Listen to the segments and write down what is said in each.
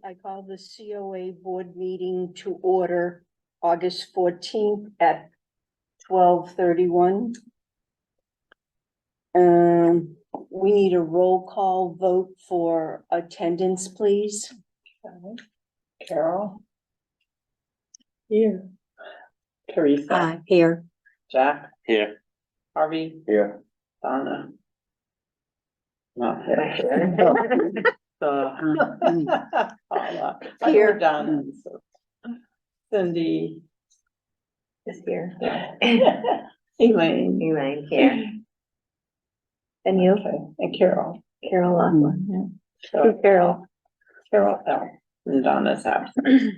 I call the COA board meeting to order August 14th at 12:31. We need a roll call vote for attendance, please. Carol? Here. Teresa? Here. Jack? Here. Harvey? Here. Donna? Not here. Paula. Here. Donna. Cindy? Is here. Elaine? Elaine here. And you, Okay, and Carol. Carol Laughlin. So, Carol. Carol L. And Donna's absent.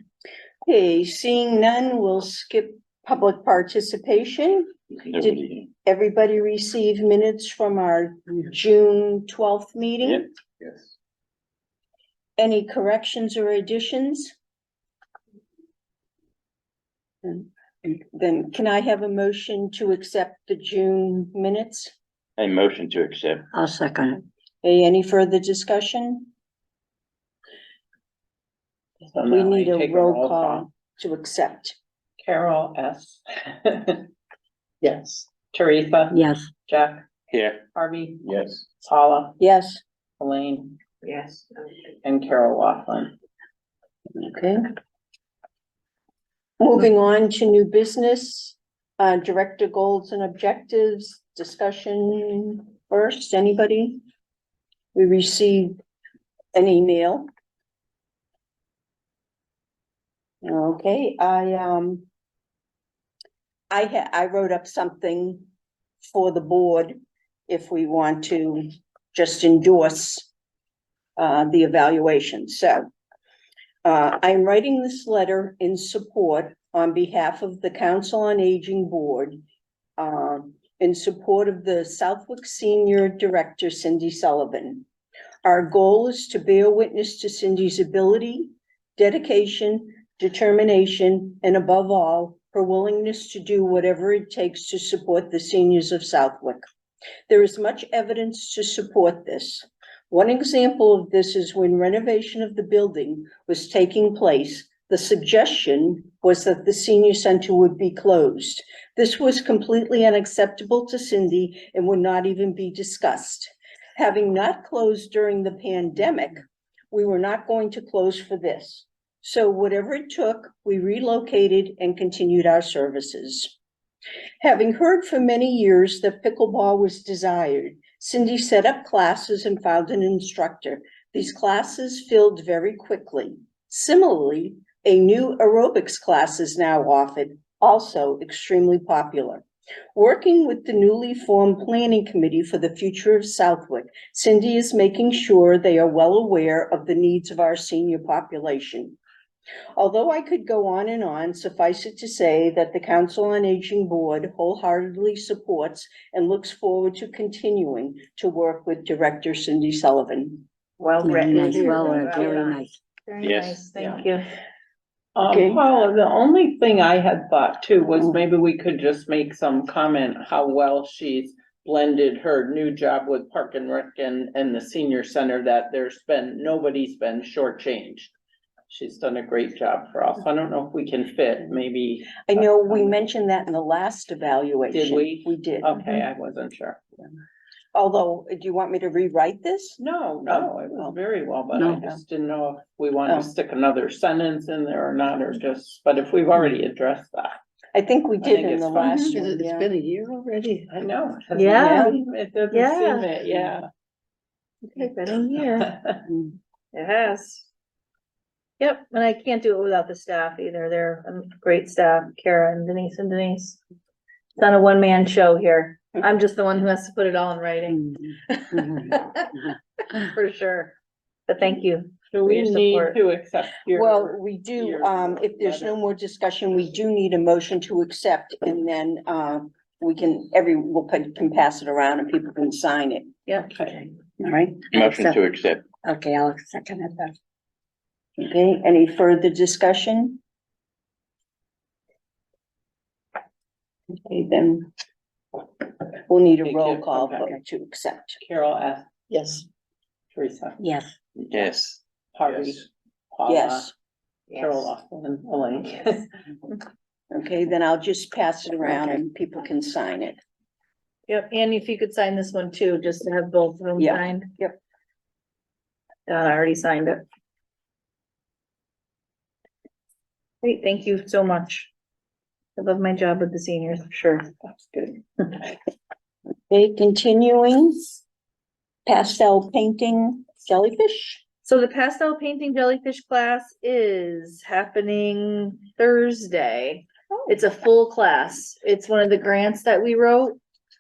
Okay, seeing none, we'll skip public participation. Nobody. Everybody receive minutes from our June 12th meeting? Yep. Yes. Any corrections or additions? Then can I have a motion to accept the June minutes? A motion to accept. I'll second it. Okay, any further discussion? So We now need I a take roll call to accept. Carol S. Yes. Teresa? Yes. Jack? Here. Harvey? Yes. Paula? Yes, Elaine? Yes. And Carol Laughlin. okay. Moving on to new business, director goals and objectives, discussion first, anybody? We received an email. Okay, I wrote up something for the board if we want to just endorse the evaluation. So I'm writing this letter in support on behalf of the Council on Aging Board in support of the Southwick Senior Director, Cindy Sullivan. Our goal is to bear witness to Cindy's ability, dedication, determination, and above all, her willingness to do whatever it takes to support the seniors of Southwick. There is much evidence to support this. One example of this is when renovation of the building was taking place, the suggestion was that the senior center would be closed. This was completely unacceptable to Cindy and would not even be discussed. Having not closed during the pandemic, we were not going to close for this. So whatever it took, we relocated and continued our services. Having heard for many years that pickleball was desired, Cindy set up classes and found an instructor. These classes filled very quickly. Similarly, a new aerobics class is now offered, also extremely popular. Working with the newly formed planning committee for the future of Southwick, Cindy is making sure they are well aware of the needs of our senior population. Although I could go on and on, suffice it to say that the Council on Aging Board wholeheartedly supports and looks forward to continuing to work with Director Cindy Sullivan. Well Very written. nice, well, very nice. Very Yes. nice, thank you. Okay. Paula, the only thing I had thought too was Mm. maybe we could just make some comment how well she's blended her new job with Park and Rec and the senior center, that nobody's been shortchanged. She's done a great job for us. I don't know if we can fit, maybe. I know we mentioned that in the last evaluation. Did we? We did. Okay, I wasn't sure. Although, do you want me to rewrite this? No, it Oh. was very well, but I No. just didn't know if we wanted Oh. to stick another sentence in there or not, or just, but if we've already addressed that. I think we did think in it's the fine. last It's one, yeah. been a year already. I know. Yeah. It doesn't Yeah. seem it, yeah. Okay, been a year. It has. Yep, and I can't do it without the staff either. They're a great staff, Kara and Denise It's not a one-man show here. I'm just the one who has to put it all in writing, for sure. But thank you. Do for we your need support. to accept your? Well, we do, your if there's no letter. more discussion, we do need a motion to accept, and then, can pass it around and people can sign it, Yep. Okay. all right? Motion to accept. Okay, I'll second it then. Okay, any further discussion? Okay, then we'll need a Okay, roll Kim, call okay. vote to accept. Carol S. Yes. Teresa. Yes. Yes. Harvey. Yes. Paula, Yes. Carol Laughlin, Elaine. Okay, then I'll just pass it around Okay. and people can sign it. Yep, and if you could sign this one too, just to have both of them Yeah, signed. yep. I already signed it. Great, thank you so much. I love my job with the seniors, for sure. That's good. Okay, continuing. Pastel painting jellyfish. So the pastel painting jellyfish class is happening Thursday. It's a full class. It's one of the grants that we wrote.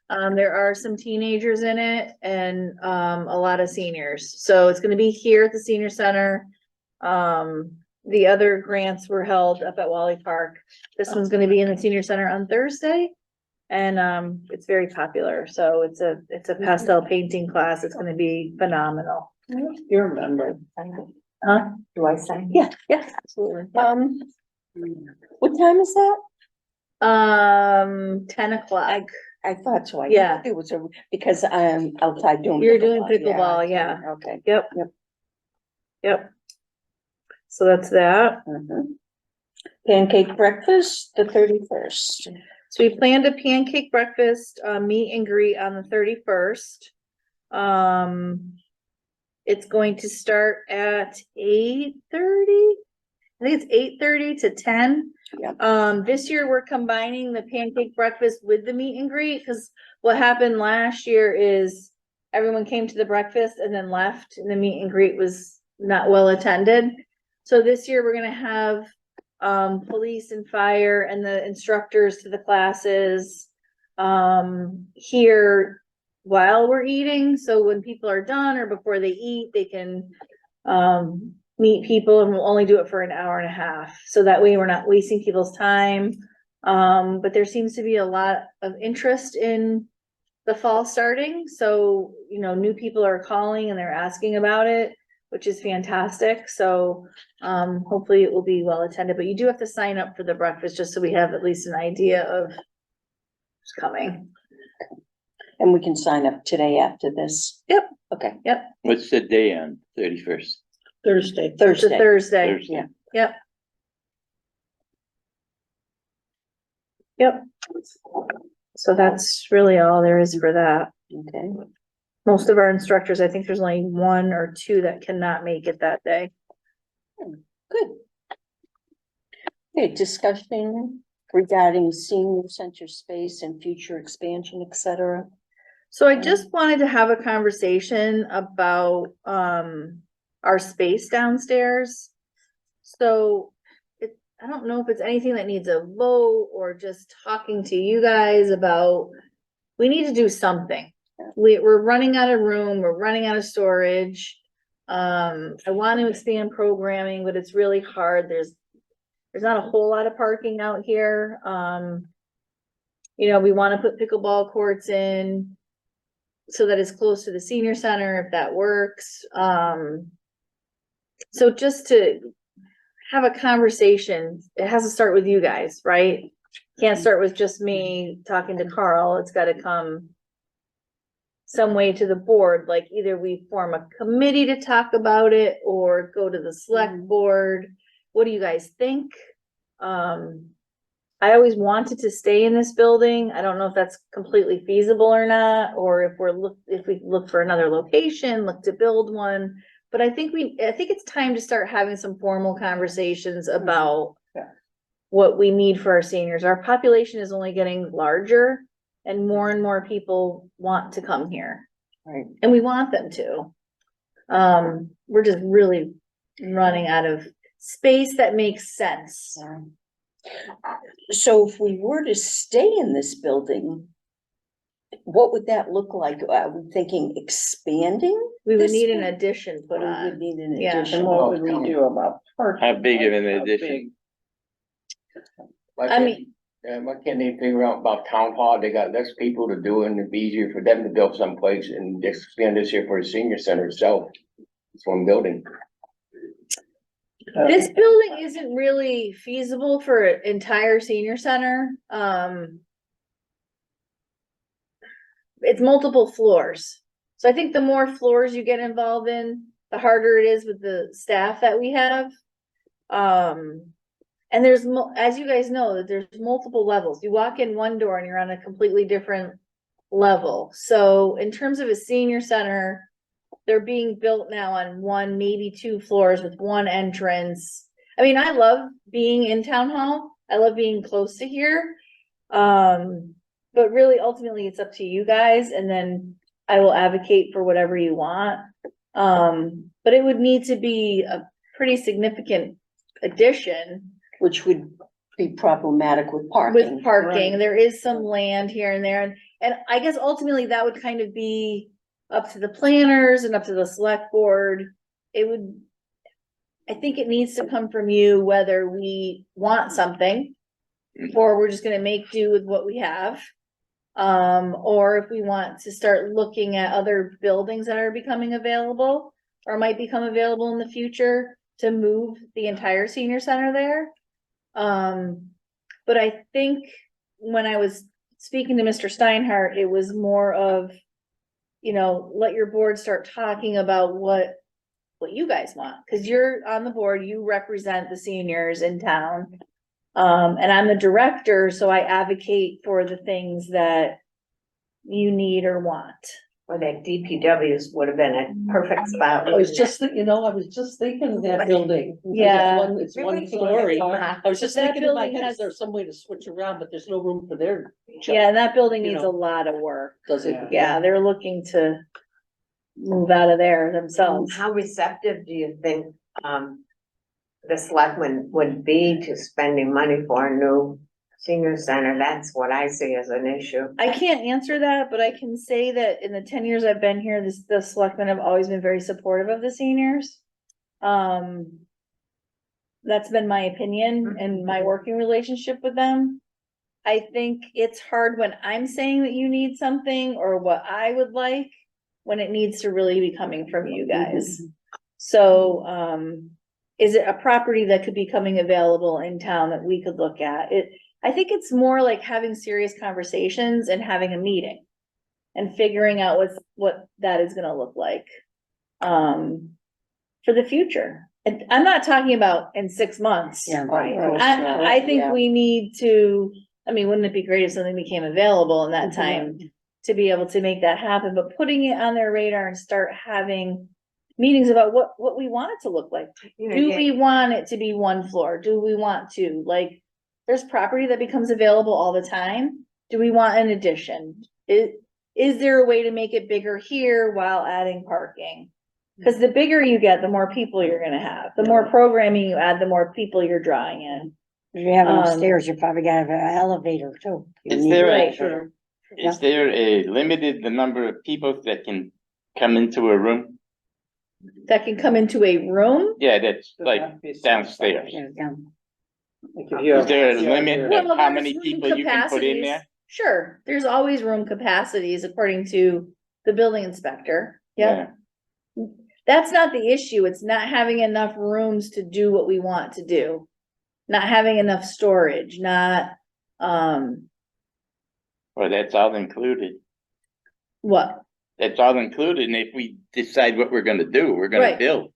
There are some teenagers in it and, a lot of seniors. So it's gonna be here at the senior center. The other grants were held up at Wally Park. This one's gonna be in the senior center on Thursday. And, it's very popular. So it's a pastel painting class. It's gonna be phenomenal. You remember. Huh? Do I sign? Yeah, Yes, absolutely. What time is that? 10 o'clock. I thought so. I Yeah. thought it was because I'm outside doing. You're doing I pickleball, yeah. see. Okay. Yep. Yep. Yep. So that's that. Mhm. Pancake breakfast, the 31st. So we planned a pancake breakfast, meet and greet on the 31st. It's going to start at 8:30. I think it's 8:30 to 10. Yep. This year we're combining the pancake breakfast with the meet and greet, because what happened last year is everyone came to the breakfast and then left, and the meet and greet was not well attended. So this year we're gonna have, police and fire and the instructors to the classes, here while we're eating. So when people are done or before they eat, they can, meet people, and we'll only do it for an hour and a half. So that way we're not wasting people's time. But there seems to be a lot of interest in the fall starting. So, new people are calling and they're asking about it, which is fantastic. So, hopefully it will be well attended, but you do have to sign up for the breakfast just so we have at least an idea of who's coming. And we can sign up today after this. Yep. Okay, What's the day on 31st? Thursday. It's a Thursday. Thursday. Thursday. Yeah. Yep. So that's really all there is for that. Okay. Most of our instructors, I think there's only one or two that cannot make it that day. Good. Okay, discussion regarding senior center space and future expansion, et cetera. So I just wanted to have a conversation about, our space downstairs. So I don't know if it's anything that needs a vote or just talking to you guys about, we need to do something. We're running out of room, we're running out of storage. I want to expand programming, but it's really hard. There's not a whole lot of parking out here. We want to put pickleball courts in so that it's close to the senior center, if that works. So just to have a conversation, it has to start with you guys, right? Can't start with just me talking to Carl. It's gotta come some way to the board, like either we form a committee to talk about it or go to the select board. What do you guys think? I always wanted to stay in this building. I don't know if that's completely feasible or not, or if we look for another location, look to build one. But I think it's time to start having some formal conversations about what we need for our seniors. Our population is only getting larger and more people want to come here. Right. And we want them to. We're just really running out of space that makes sense. So if we were to stay in this building, what would that look like? Are we thinking expanding? We would This need an one? addition put We would on. need an Yeah. addition. And what would we do about parking? How big of an How addition? I mean, Why can't they figure out about town hall? They got less people to do it and it'd be easier for them to build someplace and just expand this here for the senior center itself. It's one building. this building isn't really feasible for an entire senior center. It's multiple floors. So I think the more floors you get involved in, the harder it is with the staff that we have. And as you guys know, that there's multiple levels. You walk in one door and you're on a completely different level. So in terms of a senior center, they're being built now on one, maybe two floors with one entrance. I mean, I love being in town hall. I love being close to here. But really ultimately it's up to you guys, and then I will advocate for whatever you want. But it would need to be a pretty significant addition which would be problematic with parking. with parking. There is some land here and there, and I guess ultimately that would kind of be up to the planners and up to the select board. I think it needs to come from you whether we want something or we're just gonna make do with what we have. Or if we want to start looking at other buildings that are becoming available or might become available in the future to move the entire senior center there. But I think when I was speaking to Mr. Steinhardt, it was more of, let your board start talking about what you guys want, cause you're on the board, you represent the seniors in town. And I'm the director, so I advocate for the things that you need or want. Or that DPWs would have been a perfect spot. I was just thinking of that building. Yeah. It's one story. I was just That thinking in my building head, has- is there some way to switch around, but there's no room for their. Yeah, and that building You needs a know. lot of work. Does it? Yeah, they're looking to move out of there themselves. How receptive do you think, the selectmen would be to spending money for a new senior center? That's what I see as an issue. I can't answer that, but I can say that in the 10 years I've been here, the selectmen have always been very supportive of the seniors. That's been my opinion and my working relationship with them. I think it's hard when I'm saying that you need something or what I would like, when it needs to really be coming from you guys. So, is it a property that could be coming available in town that we could look at? I think it's more like having serious conversations and having a meeting and figuring out what that is gonna look like, for the future. And I'm not talking about in 6 months. Yeah, Right. I think Yeah. we need to, wouldn't it be great if something became available in that time to be able to make that happen, but putting it on their radar and start having meetings about what we want it to look like. Do we want it to be one floor? Do we want to, there's property that becomes available all the time. Do we want an addition? Is there a way to make it bigger here while adding parking? Cause the bigger you get, the more people you're gonna have. The more programming you add, the more people you're drawing in. If you have Um, upstairs, you probably gotta have an elevator too. You Is need there an a- elevator. Is there a limited the number of people that can come into a room? That can come into a room. Yeah, that's like downstairs. Yeah, yeah. Is there a limit Well, of how there's many room people you can put in capacities. there? Sure, there's always room capacities according to the building inspector. Yeah, that's not the issue. It's not having enough rooms to do what we want to do. Not having enough storage, not, Well, that's all included. what? That's all included, and if we decide what we're gonna do, we're gonna Right. build.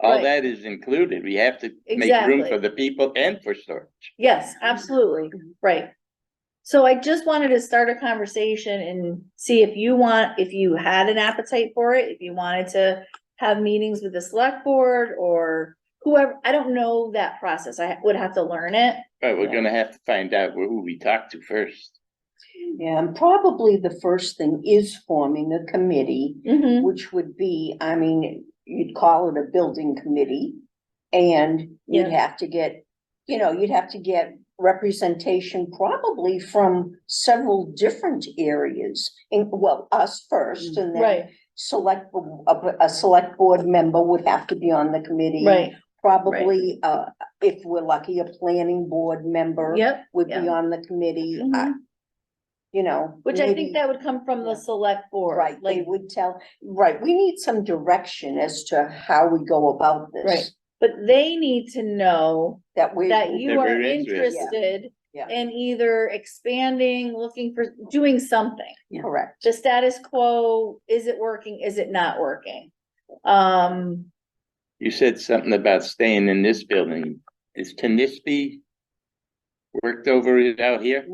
All Right. that is included. We have to make room Exactly. for the people and for storage. Yes, absolutely, right. So I just wanted to start a conversation and see if you had an appetite for it, if you wanted to have meetings with the select board or whoever, I don't know that process, I would have to learn it. But we're gonna have to find out who we talk to first. Yeah, and probably the first thing is forming a committee, Mhm. which would be, you'd call it a building committee. And you'd Yeah. have to get, you'd have to get representation probably from several different areas. Us first and then Right, a select board member would have to be on the committee. right, Probably, if we're lucky, a planning board member yep. would be yeah. on the committee. Mhm. Which I maybe- think that would come from the Yeah. select board. Right, they Like, would right, we need some direction as to how we go about this. Right. but they need to know That we. that you That are we're interested. interested Yeah. in either expanding, looking for, doing something. Correct. The status quo, is it working, is it not working? You said something about staying in this building. Is Tanisby worked over it out here?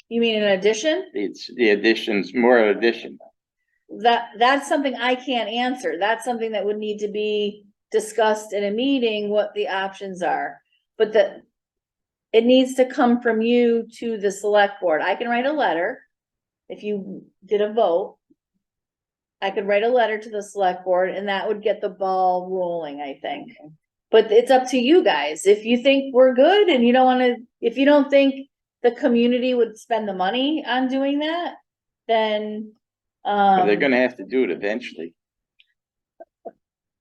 You mean an addition? It's the additions, more addition. That's something I can't answer. That's something that would need to be discussed in a meeting, what the options are. But it needs to come from you to the select board. I can write a letter. If you did a vote, I could write a letter to the select board and that would get the ball rolling, I think. But it's up to you guys. If you think we're good and you don't wanna, if you don't think the community would spend the money on doing that, then, But they're gonna have to do it eventually.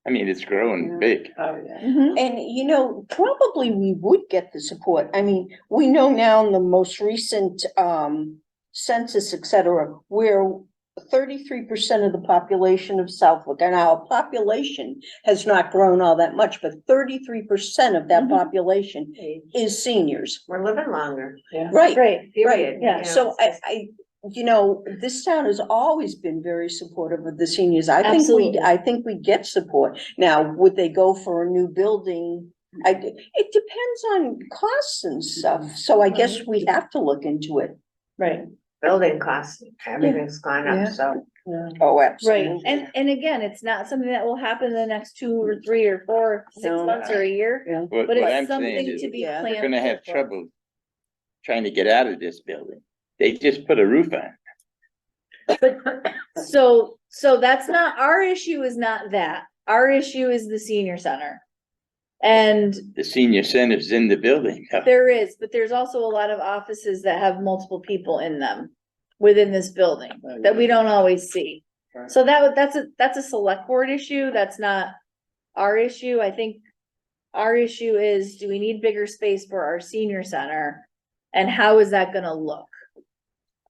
I mean, it's growing big. Oh, yeah. mhm. And, you know, probably we would get the support. I mean, we know now in the most recent, census, et cetera, where 33% of the population of Southwick, and our population has not grown all that much, but 33% of that Mhm. population is seniors. We're living longer, Right, Great, period. yeah. you know, so it's you know, this town has always been very supportive of the seniors. I think Absolutely. I think we get support. Now, would they go for a new building? It depends on costs and stuff, so I guess we have to look into it. right, building costs, everything's gone Yeah. up, so. Oh, right. absolutely. And again, it's not something that will happen in the next 2 or 3 or 4, 6 No. months or a year. What But I'm it's saying something is, to be yeah, they're planned. gonna have for. trouble trying to get out of this building. They just put a roof on. So that's not, our issue is not that. Our issue is the senior center. And The senior center's in the building. there is, but there's also a lot of offices that have multiple people in them within this building that we don't always see. Right. So that's a select board issue. That's not our issue. I think our issue is, do we need bigger space for our senior center? And how is that gonna look?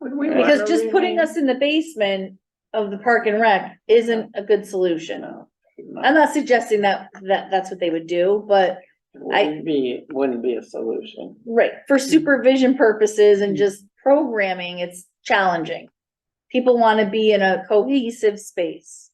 Because just putting us in the basement of the park and rec isn't a good solution. I'm not suggesting that's what they would do, but Wouldn't be a solution. right, for supervision purposes and just programming, it's challenging. People wanna be in a cohesive space.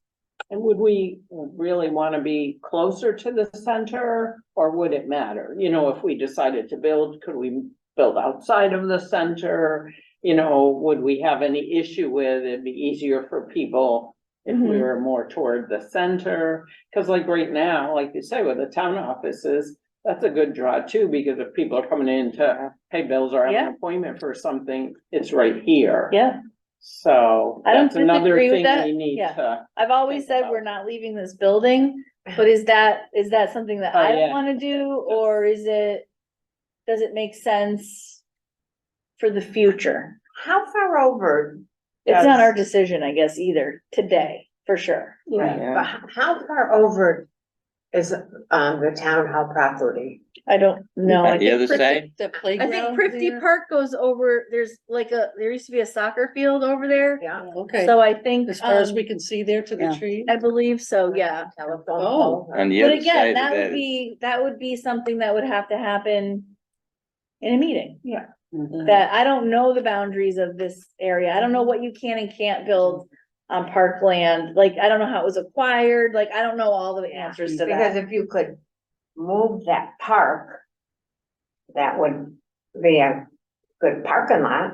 And would we really wanna be closer to the center, or would it matter? You know, if we decided to build, could we build outside of the center? You know, would we have any issue with, it'd be easier for people if we Mhm. were more toward the center? Cause like right now, like you say, with the town offices, that's a good draw too, because if people are coming in to pay bills or have Yeah. an appointment for something, it's right here. Yeah, So I don't that's another disagree with thing that. we need Yeah. to. I've always Think said about. we're not leaving this building, but is that something that Oh, I don't yeah. wanna do, or does it make sense for the future? How far over, It's not Does- our decision, I guess, either, today, for sure. right, but how far over is, the town hall property? I don't know. On the other side, The I playground. think Prifty there? Park goes over, there used to be a soccer field over there. Yeah. Okay, So I think, as far as we can see there to the yeah. tree. I believe so, yeah. Telephone Oh. pole. on the But other again, side of that that would is, that would be something that would have to happen in a meeting. Mhm. That I don't know the boundaries of this area. I don't know what you can and can't build on parkland. Like, I don't know how it was acquired. Like, I don't know all the answers to Because that. if you could move that park, that would be a good parking lot.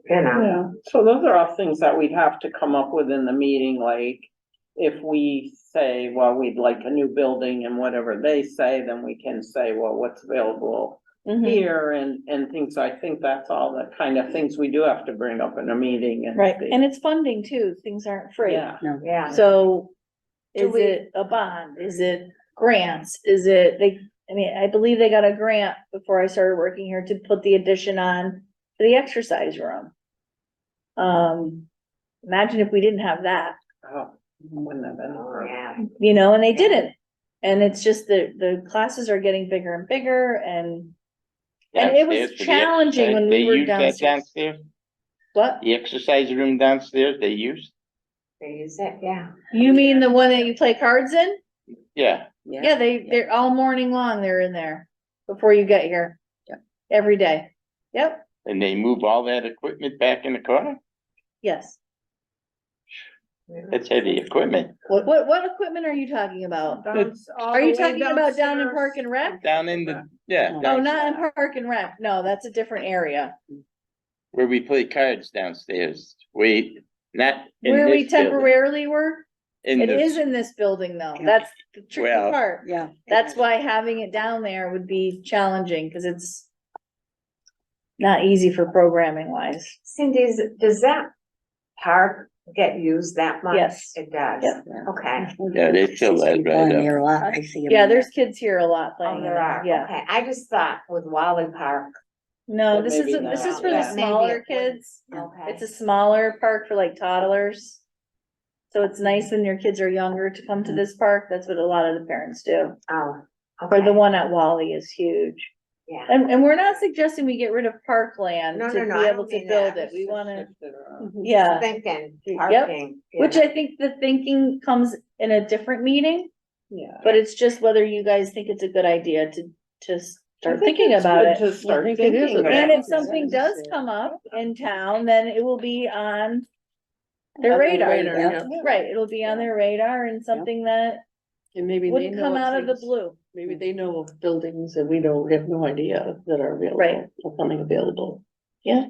You know, Yeah, so those are all things that we'd have to come up with in the meeting, like, if we say, well, we'd like a new building and whatever they say, then we can say, well, what's available Mhm. here and things. I think that's all the kind of things we do have to bring up in a meeting and. Right, see. and it's funding too. Things aren't free. Yeah, yeah. So Do is we- it a bond? Is it grants? Is it, I mean, I believe they got a grant before I started working here to put the addition on for the exercise room. Imagine if we didn't have that, oh, wouldn't have been. Oh, yeah. you know, and they Yeah. didn't. And it's just the classes are getting bigger and bigger and it was downstairs for the challenging when exercise, we they were use that downstairs. downstairs, What? the exercise room downstairs, they use, They use it, yeah. You mean the one that you play cards in? yeah. Yeah, they're all morning long, they're in there before you get here. Yep. Every day. Yep, And they move all that equipment back in the corner? yes. That's heavy equipment. What equipment are you talking about? Are you talking about down in Park and Rec? Down in the, yeah. No, down- not in Park and Rec. No, that's a different area. Where we play cards downstairs. Wait, not in Where we this building. temporarily were? In It the- is in this building though. Yeah. That's the tricky Well- part. Yeah. That's why having it down there would be challenging, cause it's not easy for programming wise. Cindy, does that park get used that much? Yes. It does, Yep. okay. Yeah, they fill that right up. There a lot, I see. 'em Yeah, in there's kids here a lot Oh, playing in there there, are, yeah. okay, I just thought with Wally Park, No, But this maybe isn't, this is not. for the Yeah, maybe smaller it wouldn't. kids. okay. It's a smaller park for like toddlers. So it's nice when your kids are younger to come to this park. That's what a lot of the parents do. Oh, Or the okay, one at Wally is huge. yeah. And we're not suggesting we get rid of parkland No, to no, no, be I able don't to mean build that. it. We wanna, Mm-hmm. yeah. Thinking, Yep. parking. you Which know. I think the thinking comes in a different meeting, Yeah. but it's just whether you guys think it's a good idea to start I think thinking it's about good it. To start I think it is thinking a about And it. if something does come up in town, then it will be on their On the radar. radar, yeah. Right, it'll be on their radar and something that And maybe they wouldn't know come out of the things. blue. Maybe they know of buildings that we don't have no idea that are available. Right. Or coming available. Yeah.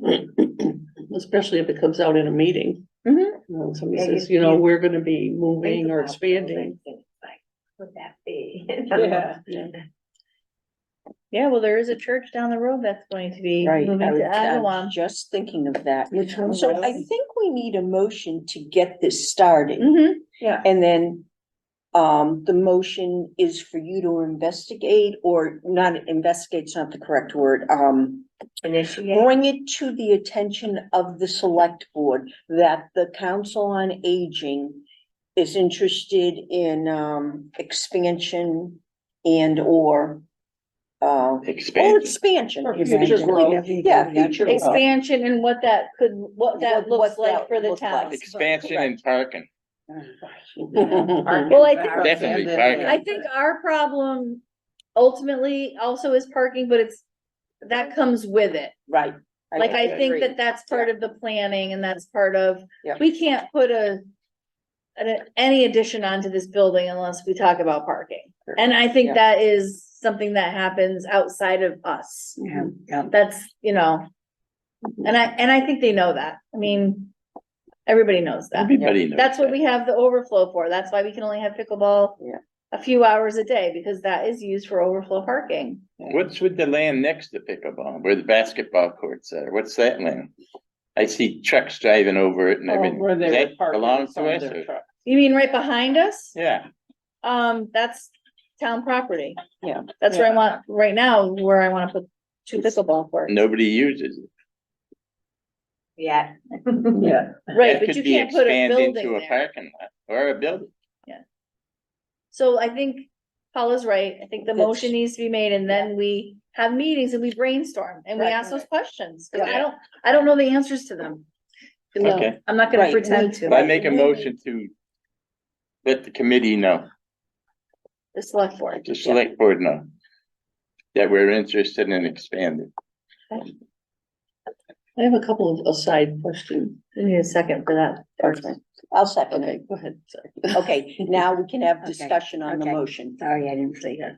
Especially if it comes out in a meeting. Mhm. You know, somebody Yeah, says, you- we're gonna be Think moving or about expanding. buildings, like, Would that be? Yeah. Yeah. Yeah, well, there is a church down the road that's going to be Right, moving to I was Agawam. just thinking of that. Which one? So I think we need a motion to get this started. Mhm. And then, the motion is for you to investigate or not investigate's not the correct word, Initiate, bring it to the attention of the select board that the Council on Aging is interested in, expansion and or Expansion. expansion. Or future growth. Yeah, future growth. Expansion and what that could, what that What looks like that for the look town. like. Expansion and parking. Well, I think- Definitely parking. I think our problem ultimately also is parking, but that comes with it. Right. Like, I think agree. that that's part of the planning and that's part of, Yeah. we can't put any addition onto this building unless we talk about parking. And I think Yeah. that is something that happens outside of us. Yeah. That's, and I think they know that. I mean, everybody knows that. Everybody knows. That's what that. we have the overflow for. That's why we can only have pickleball Yeah. a few hours a day, because that is used for overflow parking. What's with the land next to pickleball, where the basketball courts are? What's that land? I see trucks driving over it and everything. Where they Does were that parking belong some to of us? their or- trucks. You mean right behind us? Yeah, That's town property. Yeah. That's where I want, right now, where I wanna put 2 pickleball courts. nobody uses it. yeah. Yeah. Right, That but could you be can't put a expanded building into a there. parking lot or a building. So I think Paula's right. I think the That's- motion needs to be made and then we have meetings and we brainstorm and we Right. ask those questions. Cause Yeah. I don't know the answers to them. No. Okay, I'm not gonna Right, pretend we- to. I make a motion to let the committee know, The select board. the select board know, that we're interested in expanding. I have a couple of aside questions. We need a second for that. Okay. I'll second Okay, it. go ahead, sorry. Okay, now we can have Okay, discussion on the okay. motion. Sorry, I didn't see that.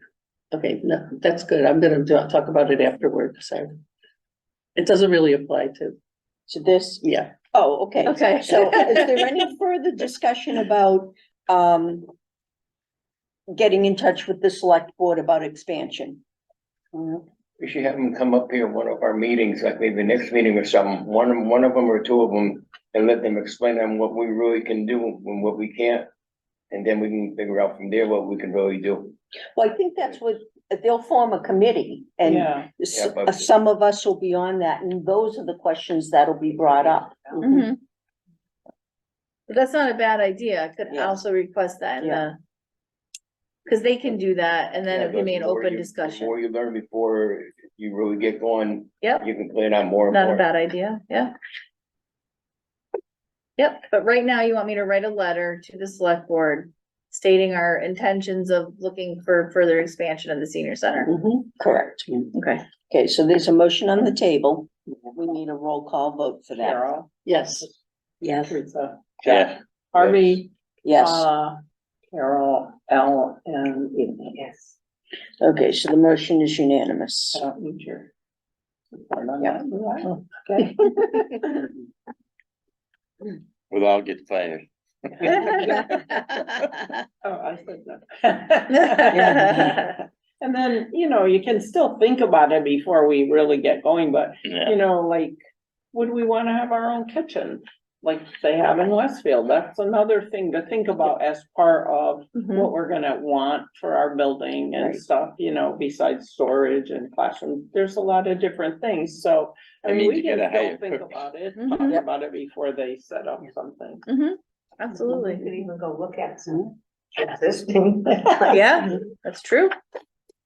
Okay, no, that's good. I'm gonna talk about it afterward, so. It doesn't really apply to, So this, yeah. oh, okay. Okay. So is there any further discussion about, getting in touch with the select board about expansion? We should have them come up here, one of our meetings, like maybe the next meeting or something, one of them or two of them. And let them explain on what we really can do and what we can't. And then we can figure out from there what we can really do. Well, I think that's what, they'll form a committee and Yeah. Yeah, but- some of us will be on that and those are the questions that'll be brought up. Mhm. But that's not a bad idea. I could Yeah. also request that in Yeah. cause they can do that and then Yeah, it can be an the more open you- discussion. The more you learn before you really get going, Yep, you can plan on more and not a more. bad idea, yeah. Yep, but right now you want me to write a letter to the select board stating our intentions of looking for further expansion of the senior center. Correct. Okay. Okay, so there's a motion on the table. We need a roll call vote for that. Carol. Yes, Yes, Teresa. Yeah, Harvey, Yes, Carol, L, and Amy. Yes. okay, so the motion is unanimous. I don't need your support on Yeah. that. Okay. We'll all get fired. Oh, I said that. And then, you know, you can still think about it before we really get going, but, Yeah, you know, like, would we wanna have our own kitchen? Like they have in Westfield, that's another thing to think about as part of Mhm. what we're gonna want for our building and Right. stuff, you know, besides storage and classroom, there's a lot of different things, so. I That mean, means we you can gotta still hire think cooks. about it, Mhm. talk about it before they set up something. Mhm. We could Absolutely. even go look at some existing. Yeah, that's true.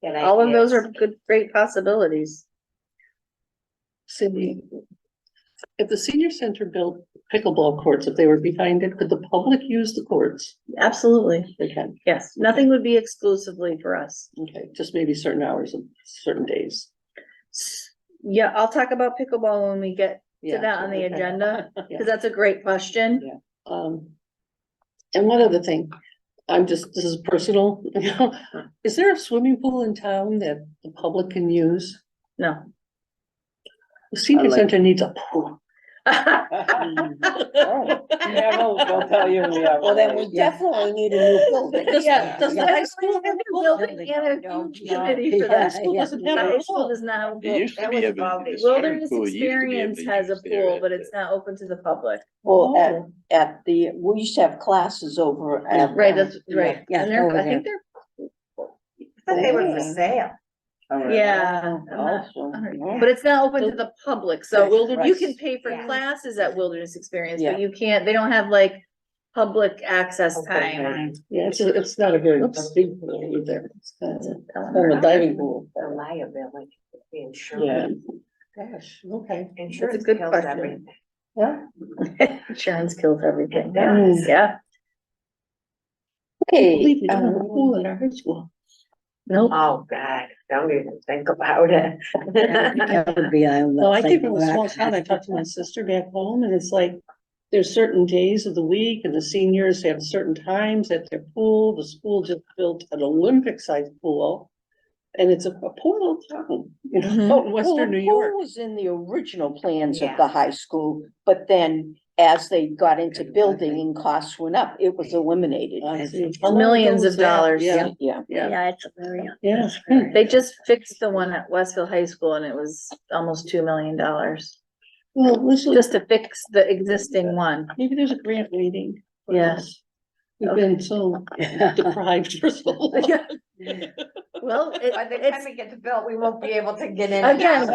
Good All of those ideas. are good, great possibilities. Cindy, if the senior center built pickleball courts, if they were behind it, could the public use the courts? Absolutely. They can, Yes, nothing would be exclusively for us. okay, just maybe certain hours of certain days. Yeah, I'll talk about pickleball when we get to Yeah, that on the okay. agenda, Yeah. because that's a great question. Yeah. And one other thing, this is personal, you know, is there a swimming pool in town that the public can use? No. The senior like- center needs a pool. Yeah, they'll tell you we have. Well, then we definitely need a new building. Does the high school have a pool? Building and a huge committee for High that. school doesn't have The a high school pool. does not have a It pool. used to That be was able about to. it. Wilderness Pool used to be able Experience to has a use there pool, at but the- it's not open to the public. Well, at the, we used to have classes over at. Right, that's right. Yeah, And they're, over I think they're, I thought they were for sale. yeah, I'm not- Also, but it's not open to the public, The so wilderness- you can pay for Yeah. classes at Wilderness Experience, Yeah. but you can't, they don't have like public access Okay, time. right. Yeah, it's not a very big pool either. It's kind of a diving pool. The liability, the Yeah. insurance. Gosh, okay. Insurance good kills question. everything. Yeah. Insurance kills everything. It does. Yeah, I believe we Okay, don't have a pool at our high school. nope. Oh, God, don't even think about it. That would be, No, I came from a small town. I talked to my sister back home and it's like, there's certain days of the week and the seniors have certain times at their pool. The school just built an Olympic sized pool. And it's a poor little town, you know, Mhm. in western New Well, the York. pool was in the original plans of Yeah. the high school, but then as they got into building and costs went up, it was eliminated. I see. How long Millions ago of was that? dollars. Yeah, Yeah, yeah, it's very. yeah. They just fixed the one at Westfield High School and it was almost $2 million, Well, listen, just to fix the existing one. maybe there's a grant waiting. for Yeah. us. We've been so deprived for so long. Well, By the time it's, we get to build, we won't be able to get in. again,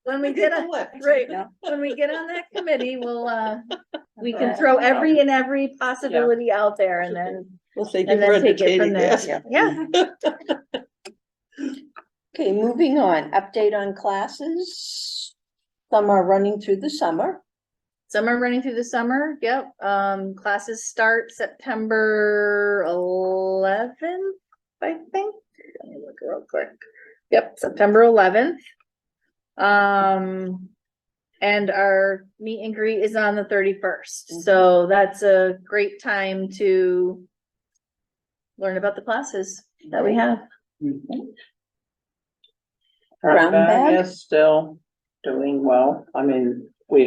when we get on, Right. right, when we get on that committee, we can throw every possibility out there and then, Well, thank you and for then take it from entertaining there. that. Yeah. okay, moving on, update on classes. Some are running through the summer. Some are running through the summer, yep, classes start September 11th, I think. Let me look real quick. Yep, September 11th. And our meet and greet is on the 31st, so that's a great time to learn about the classes that we have. Brown bag? Is still doing well. I mean, we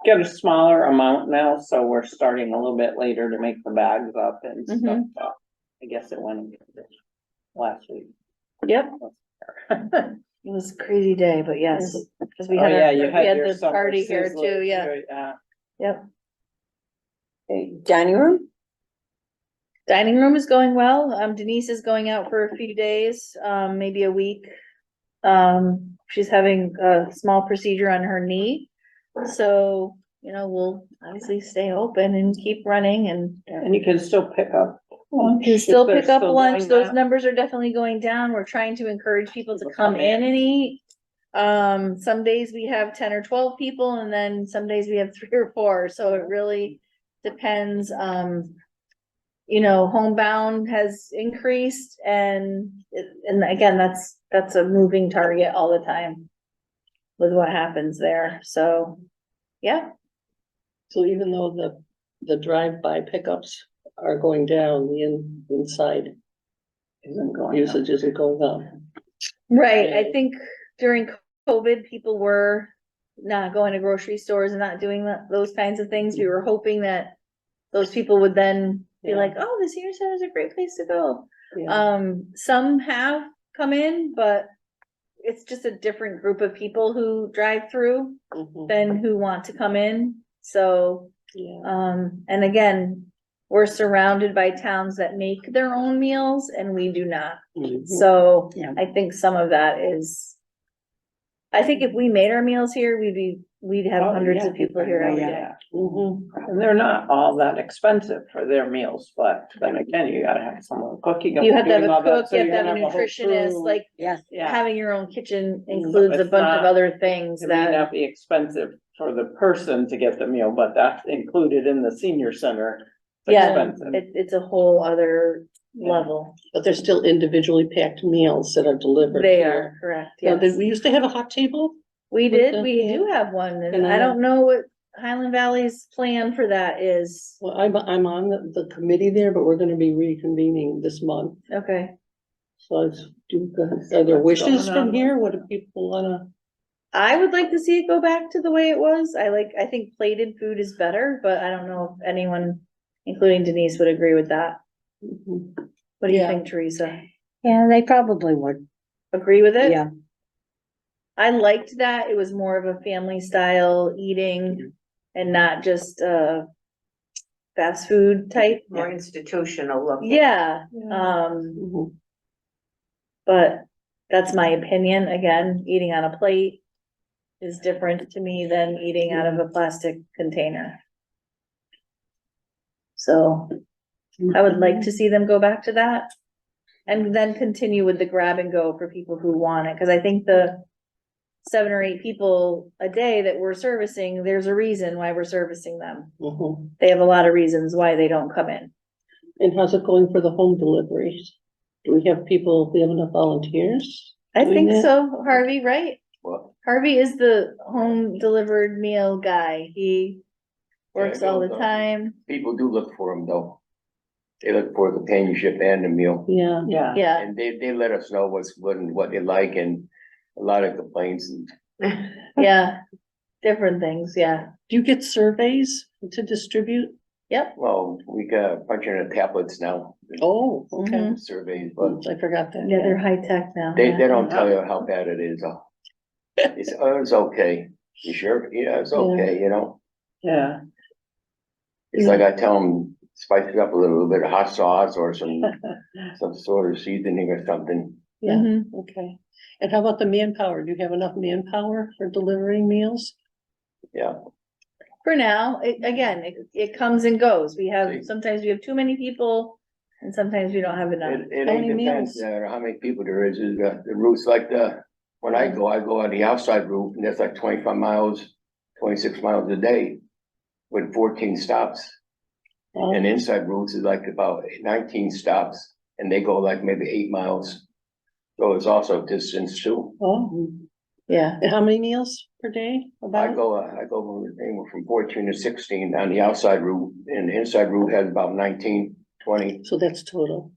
get a smaller amount now, so we're starting a little bit later to make the bags up and stuff. Mhm. So I guess it went last week. Yep. It was a crazy day, but yes, because we Oh, had, yeah, you we had had your the summer party here sizzler too, yeah, Yeah. yep. Okay, dining room? Dining room is going well. Denise is going out for a few days, maybe a week. She's having a small procedure on her knee. So, you know, we'll obviously stay open and keep running and And you can still pick up lunch. can still if they're pick up still lunch. doing Those that. numbers are definitely going down. We're trying to encourage people to People come come in in. and eat. Some days we have 10 or 12 people and then some days we have 3 or 4. So it really depends. You know, homebound has increased and again, that's a moving target all the time with what happens there. So, yeah, So even though the the drive-by pickups are going down, the inside Isn't going up. usage isn't going up. Right, I think during COVID, people were not going to grocery stores and not doing those kinds of things. We were hoping that those people would then be Yeah. like, oh, the senior center is a great place to go. Yeah. Some have come in, but it's just a different group of people who drive through Mhm. than who want to come in. So, Yeah. and again, we're surrounded by towns that make their own meals and we do not. Mhm. So Yeah. I think some of that is, I think if we made our meals here, we'd have Oh, hundreds yeah, of people here every day. Yeah. Mhm. And they're not all that expensive for their meals, but then again, you gotta have someone cooking. them, You have to have doing a all that, cook, so you have you're to have a gonna whole nutritionist, crew. like Yes. Yeah, having your own kitchen includes a it's bunch of not- other things it may that, not be expensive for the person to get the meal, but that's included in the senior center. It's yeah, expensive. it's a whole other Yeah. level. But they're still individually packed meals that are delivered. They here. are, correct, Now, yes. we used to have a hot table. We with did, the- we yeah. do have one, and And I don't know what Highland Valley's plan for that is. Well, I'm on the committee there, but we're gonna be reconvening this month. Okay, So are there What's wishes going from on here? with What do people wanna? I would like to see it go back to the way it was. I think plated food is better, but I don't know if anyone, including Denise, would agree with that. Mhm. What do you Yeah. think, Teresa? Yeah, they probably would. Agree with it? Yeah. I liked that. It was more of a family style eating and not just fast food type. More institutional looking. Yeah, Mhm. but that's my opinion. Again, eating on a plate is different to me than eating out of a plastic container. So I would like to see them go back to that. And then continue with the grab and go for people who want it, cause I think the 7 or 8 people a day that we're servicing, there's a reason why we're servicing them. Mhm. They have a lot of reasons why they don't come in. And how's it going for the home deliveries? Do we have enough volunteers? I doing think that? so, Harvey, right? Well, Harvey is the home delivered meal guy. He works all the he'll, time. people do look for them though. They look for companionship and the meal. Yeah. Yeah. Yeah, And they let us know what's good and what they like and a lot of complaints and yeah, different things, yeah. Do you get surveys to distribute? Yep. well, we got a bunch of tablets now. Oh, okay. Mhm. Surveys, but I forgot that. Yeah, they're high tech now. they yeah. don't tell you how bad it is. It's okay. You sure? Yeah, it's okay, you know? Yeah. It's like I tell them, spice it up a little bit of hot sauce or some sort of seasoning or something. Yeah, Mhm. okay. And how about the manpower? Do you have enough manpower for delivering meals? Yeah, For now, it comes and goes. See. Sometimes we have too many people and sometimes we don't have enough. it How ain't many depends, meals? how many people there is the routes like when I go on the outside route and that's like 25 miles, 26 miles a day with 14 stops. And inside routes is like about 19 stops and they go like maybe 8 miles. So it's also distance too. Oh, Yeah, and how many meals per day I about? go anywhere from 14 to 16 on the outside route and the inside route has about 19, 20. So that's total.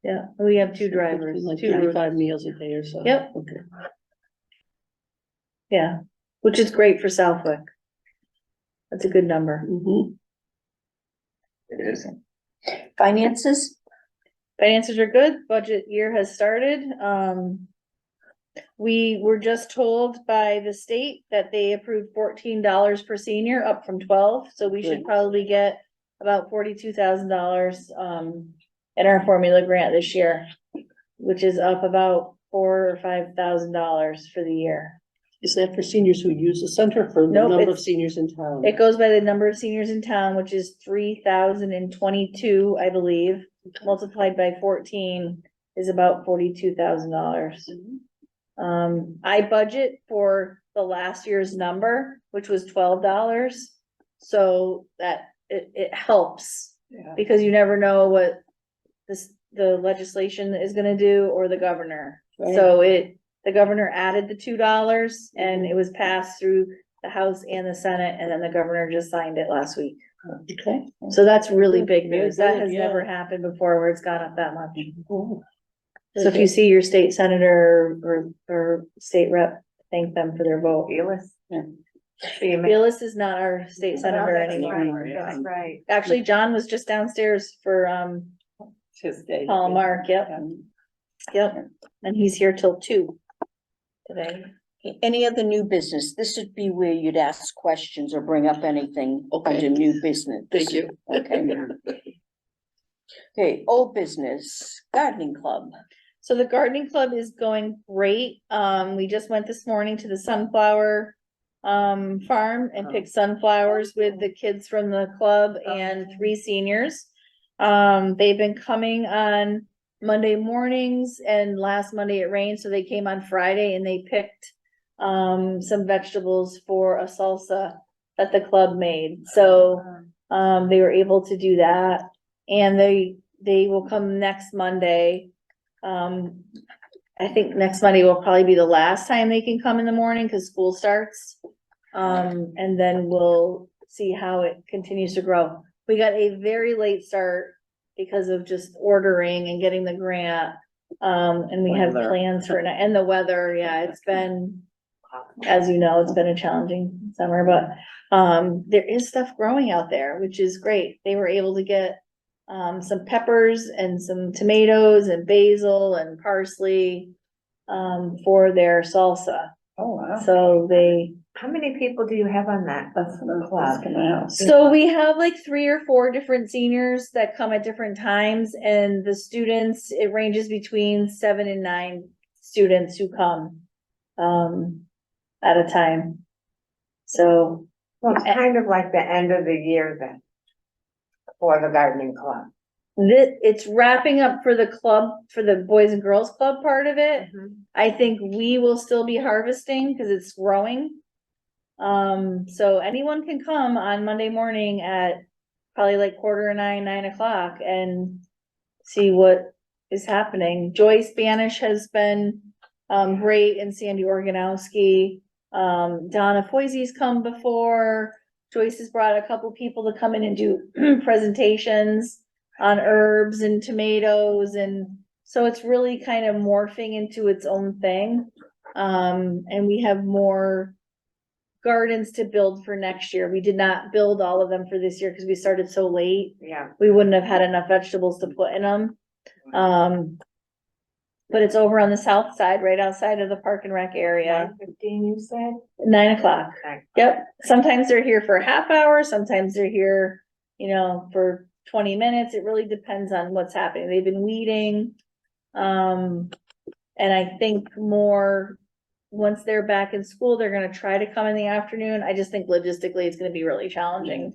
yeah. We have 2 drivers, Like 2 routes. 35 meals a day or so. Yep. Okay. Yeah, which is great for Southwick. That's a good number. Mhm. It is. Finances? Finances are good. Budget year has started. We were just told by the state that they approved $14 per senior, up from 12, so we should Good. probably get about $42,000 in our formula grant this year, which is up about $4,000 or $5,000 for the year. Is that for seniors who use the center for the Nope, number of it's- seniors in town? It goes by the number of seniors in town, which is 3,022, I believe, multiplied by 14 is about $42,000. I budget for the last year's number, which was $12. So that it helps Yeah. because you never know what the legislation is gonna do or the governor. Right. So the governor added the $2 and it was passed through the House and the Senate, and then the governor just signed it last week. Okay. So that's really big Very news. That good, has yeah. never happened before where it's gone up that much. Cool. So if you see your state senator or state rep, thank them for their vote. Fearless. Yeah. Fearless is not our state senator That's anymore. right, that's right. Actually, John was just downstairs for, His day. Paul Mark, yep, yep, and he's here till 2 today. Any other new business? This would be where you'd ask questions or bring up anything Okay. under new business. Thank you. Okay. Okay, old business, gardening club. So the gardening club is going great. We just went this morning to the sunflower farm and picked sunflowers with the kids from the club and 3 seniors. They've been coming on Monday mornings, and last Monday it rained, so they came on Friday and they picked some vegetables for a salsa that the club made. So they were able to do that, and they will come next Monday. I think next Monday will probably be the last time they can come in the morning because school starts. And then we'll see how it continues to grow. We got a very late start because of just ordering and getting the grant. And we have Weather. plans for, and the weather, yeah, it's been, as you know, it's been a challenging summer, but there is stuff growing out there, which is great. They were able to get some peppers and some tomatoes and basil and parsley for their salsa. Oh, wow. So How many people do you have on that That's what I was club? gonna ask. so we have like 3 or 4 different seniors that come at different times, and the students, it ranges between 7 and 9 students who come at a time. So Well, it's kind of like the end of the year then, for the gardening club. it's wrapping up for the club, for the Boys and Girls Club part of it. I think we will still be harvesting because it's growing. So anyone can come on Monday morning at probably like 8:45, 9 o'clock and see what is happening. Joy Spanish has been great, and Sandy Organowski. Donna Foisey's come before. Joyce has brought a couple people to come in and do presentations on herbs and tomatoes, and so it's really kind of morphing into its own thing. And we have more gardens to build for next year. We did not build all of them for this year because we started so late. Yeah. We wouldn't have had enough vegetables to put in them. But it's over on the south side, right outside of the Park and Rec area, 9:15, you said? 9 o'clock. Okay. Yep, sometimes they're here for a half hour, sometimes they're here, for 20 minutes. It really depends on what's happening. They've been weeding. And I think once they're back in school, they're gonna try to come in the afternoon. I just think logistically, it's gonna be really challenging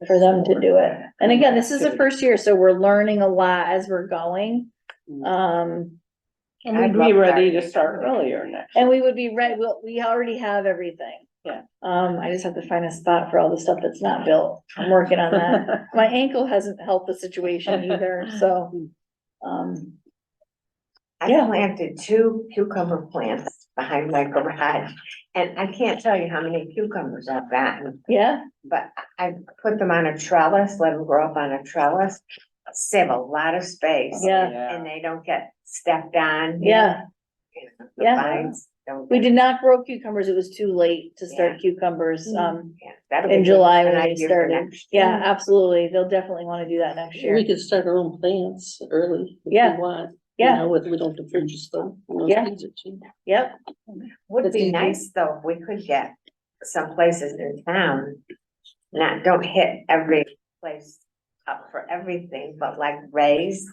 for them to do it. And again, this is the first year, so we're learning a lot as we're going. And I'd we'd be love ready to that. start earlier next. And we would be ready, we already have everything. Yeah. I just have to find a spot for all the stuff that's not built. I'm working on that. My ankle hasn't helped the situation either, so. I Yeah. planted 2 cucumber plants behind my garage, and I can't tell you how many cucumbers I've gotten. Yeah, But I put them on a trellis, let them grow up on a trellis, save a lot of space. Yeah. And they don't get stepped on. yeah. The Yeah. vines don't. We get- did not grow cucumbers. It was too late to start cucumbers, Yeah, that'll be in good July an when we idea for started. next year. Yeah, absolutely. They'll definitely wanna do that next year. We could start our own plants early. if we Yeah. Want, Yeah. we don't have to purchase them. Yeah. These are cheap. Yep, Would That's be easy. nice though, if we could get some places in town, don't hit every place up for everything, but like raise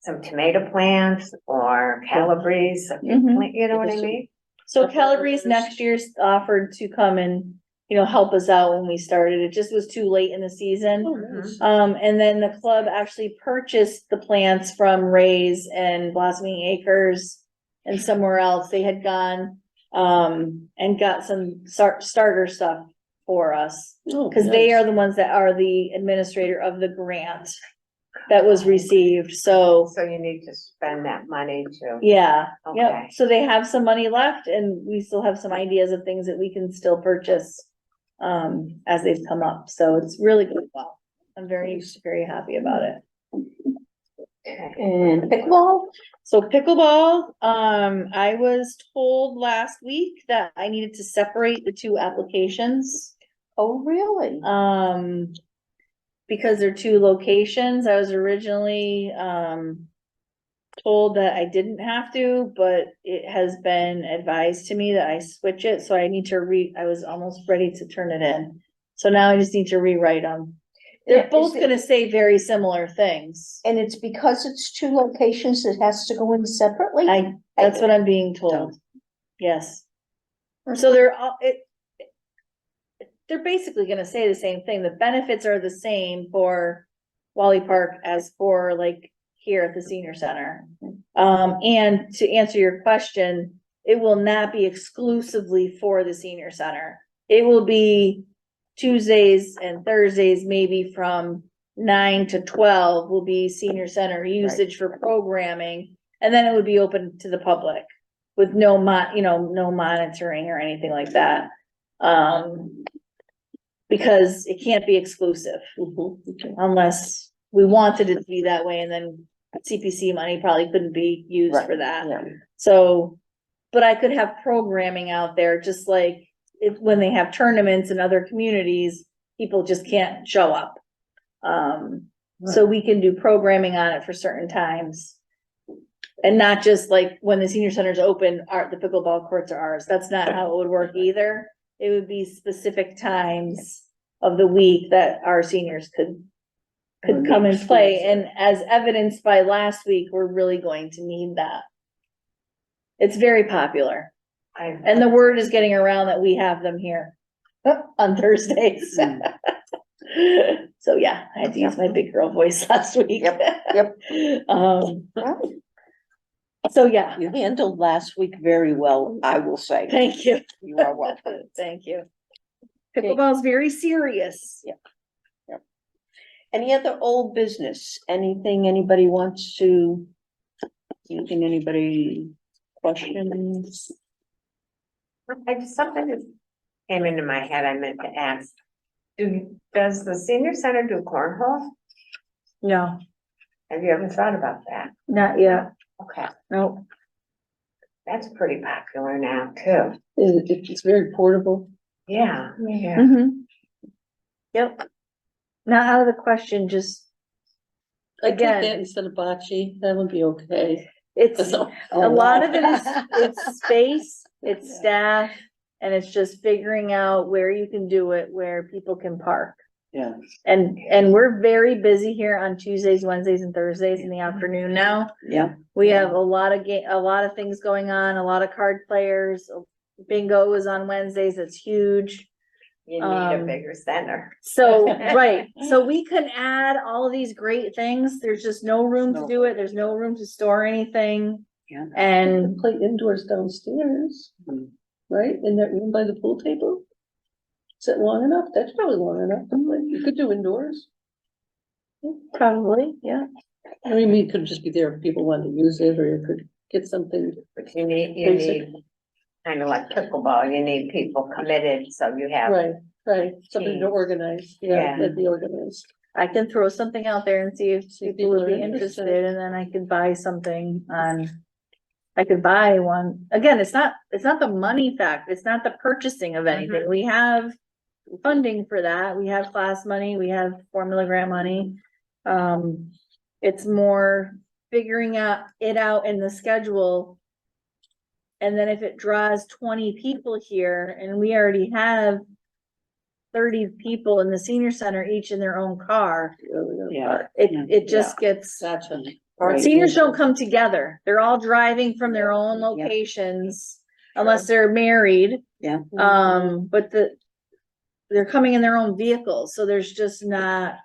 some tomato plants or Calabrese, Mhm. you know what I mean? so Calabrese next year's offered to come and, help us out when we started. It just was too late in the season. Oh, nice. And then the club actually purchased the plants from Ray's and Blossoming Acres and somewhere else. They had gone, and got some starter stuff for us. Oh, Cause they nice. are the ones that are the administrator of the grant that was received, so, So you need to spend that money to. yeah, Okay. yep. So they have some money left, and we still have some ideas of things that we can still purchase as they've come up. So it's really good. Well, I'm very, very happy about it. And pickleball? So pickleball, I was told last week that I needed to separate the two applications. Oh, really? Because they're two locations. I was originally, told that I didn't have to, but it has been advised to me that I switch it, so I need to I was almost ready to turn it in. So now I just need to rewrite them. Yeah, They're both is it- gonna say very similar things. And it's because it's two locations that has to go in separately? That's what I'm being told. Yes. So they're all, they're basically gonna say the same thing. The benefits are the same for Wally Park as for like here at the senior center. And to answer your question, it will not be exclusively for the senior center. It will be Tuesdays and Thursdays, maybe from 9 to 12 will be senior center usage for programming. And then it would be open to the public with no no monitoring or anything like that. Because it can't be exclusive unless we wanted it to be that way, and then CPC money probably couldn't be used Right, for that. yeah. So, but I could have programming out there, just like when they have tournaments in other communities, people just can't show up. So we can do programming on it for certain times. And not just like when the senior center's open, the pickleball courts are ours. That's not how it would work either. It would be specific times of the week that our seniors could come and play, and as evidenced by last week, we're really going to need that. It's very popular, and the word is getting around that we have them here on Thursdays. So yeah, I had to use my big girl voice last week. Yep. So yeah, You handled last week very well, I will say. thank you. You are welcome. Thank you. Pickleball's very serious. Any other old business? Anything anybody wants to? Anything anybody questions? Something just came into my head, I meant to ask. Does the senior center do cornhole? No, Have you ever thought about that? not yet. Okay, No. that's pretty popular now too. It's very portable. Yeah, yeah. Mm-hmm. Yep. Not out of the question, just, I take Again. that instead of bocce, that would be okay. it's, So, a lot of it is, it's space, it's staff, and it's just figuring out where you can do it, where people can park. Yeah. And we're very busy here on Tuesdays, Wednesdays, and Thursdays in the afternoon now. Yeah. We have a lot of things going on, a lot of card players. Bingo is on Wednesdays, it's huge. You need a Um, bigger center. So, right, so we can add all of these great things. There's just no room to do it. There's no room to store anything. Yeah. And play indoors downstairs, right? In that room by the pool table? Is it long enough? That's probably long enough. to play. You could do indoors. probably, yeah. I mean, we could just be there if people wanted to use it, or you could get something. But you need Basic. kind of like pickleball, you need people committed, so you have. Right, something to organize, Yeah. yeah, that'd be organized. I can throw something out there and see if See if people would people be are interested. interested, and then I could buy something on. I could buy one. Again, it's not the money fact. It's not the purchasing of anything. We have funding for that. We have class money, we have formula grant money. It's more figuring out in the schedule. And then if it draws 20 people here, and we already have 30 people in the senior center, each in their own car, Yeah. it just gets, Gotcha. seniors don't come together. They're all driving from their own locations unless they're married. Yeah. But they're coming in their own vehicles, so there's just not.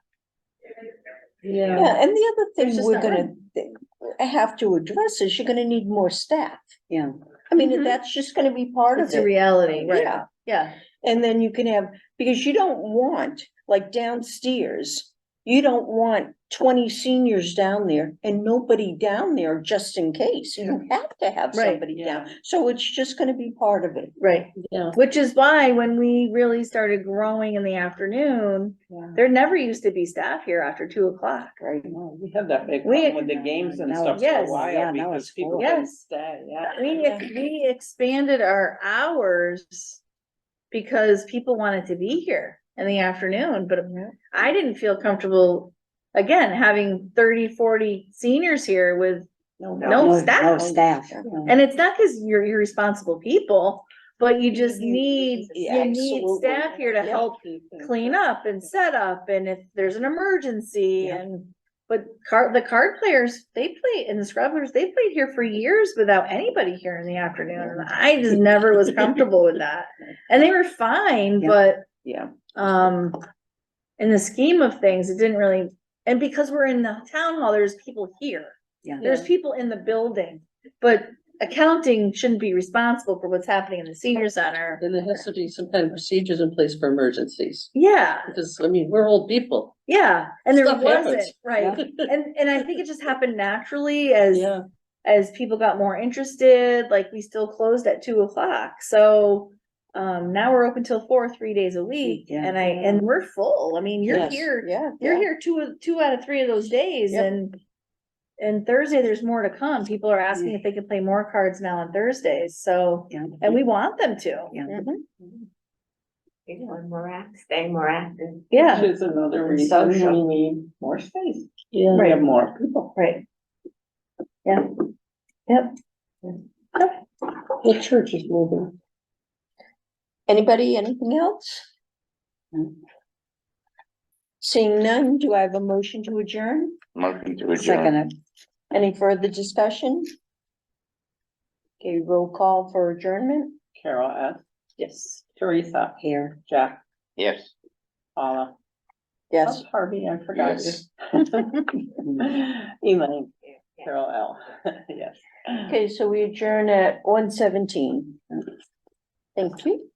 Yeah, and the other There's thing just we're not gonna have to address is you're gonna need more staff. Yeah. I mean, Mhm. that's just gonna be part of It's a it. reality, right? Yeah, Yeah, and then you can have, because you don't want, like downstairs, You don't want 20 seniors down there and nobody down there just in case. You have to have Right, somebody yeah. down. So it's just gonna be part of it. Right, Yeah. which is why when we really started growing in the afternoon, there never used to be staff here after 2 o'clock. Right. Well, we had that big We- problem with the games and That stuff was- for a yes, yeah, while that because was people cool. couldn't Yes. stay, yeah. We expanded our hours because people wanted to be here in the afternoon, but I didn't feel comfortable, again, having 30, 40 seniors here with no No staff. staff. And it's not because you're irresponsible people, but you just You- need, yeah, you need absolutely. staff here to Yeah. help clean up and set up, and if there's an emergency Yeah. and. But the card players, they play, and the scrubbers, they played here for years without anybody here in the afternoon, and I just never was comfortable with that. And they were fine, Yeah. but, Yeah. in the scheme of things, it didn't really, and because we're in the town hall, there's people here. Yeah. There's people in the building, but accounting shouldn't be responsible for what's happening in the senior center. And there has to be some kind of procedures in place for emergencies, Yeah, because, I mean, we're old people. yeah, and there Stuff wasn't, happens. right, and I think it just happened naturally as. Yeah, As people got more interested, like we still closed at 2 o'clock, so. Now we're open till 4, 3 days a week, Yeah. and we're full, I mean, you're Yes. here, Yeah. you're here two out of 3 of those days, Yep. and Thursday, there's more to come, people are asking if they can play more cards now on Thursdays, so, Yeah. and we want them to. Yeah. Mhm. People more active, staying more active. Yeah, Which is another reason Social. we need more space. yeah. We have more people. right. Yeah, yep. The church is moving. Anybody, anything else? Seeing none, do I have a motion to adjourn? Motion to Second adjourn. it. Any further discussion? Okay, roll call for adjournment? Carol S. Yes. Teresa, Here. Jack, Yes. Paula. Yes. Oh, Harvey, I forgot Yes. you. Elaine, Carol L. Yes. Okay, so we adjourn at 1:17. Thank you.